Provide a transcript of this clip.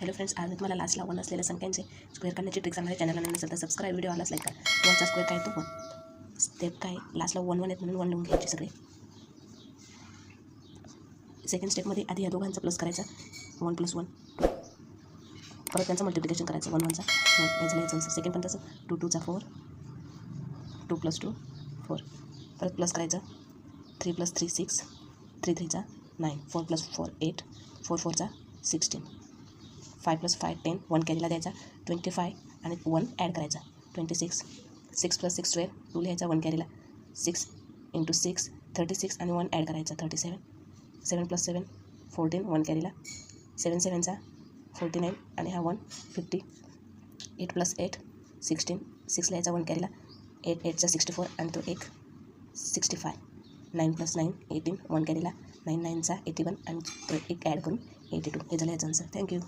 Hello friends, आज मी तुम्हाला लास्टला 1 असलेल्या संख्यांचे स्क्वेअर काढण्याची ट्रिक सांगणार आहे. चॅनलला नवीन असेल तर सबस्क्राईब, व्हिडिओ आलाच लाईक करा. 1चा स्क्वेअर काय तो 1. स्टेप काय, लास्टला 1 आहेत म्हणून 1 लिहून घ्यायचे सगळे. सेकंड स्टेपमध्ये आधी या दोघांचा प्लस करायचा, 1 + 1. परत त्यांचं मल्टिप्लिकेशन करायचं, 1 1 हे झालं याचं आन्सर. सेकंड पण तसं, 2 2 4, 2 + 2 4. परत प्लस करायचं, 3 + 3 6, 3 3 9, 4 + 4 8, 4 4 16, 5 + 5 10, 1 कॅरीला द्यायचा, 25 आणि 1 ॲड करायचा, 26, 6 + 6 12, 2 लिहायचा, 1 कॅरीला, 6 × 6 36 आणि 1 ॲड करायचा, 37, 7 + 7 14, 1 कॅरीला, 7 7 49 आणि हा 1 50, 8 + 8 16, 6 लिहायचा, 1 कॅरीला, 8 8 64 आणि तो 1 65, 9 + 9 18, 1 कॅरीला, 9 9 81 आणि तो 1 ॲड करून 82. हे झालं याचं आन्सर. थँक्यू.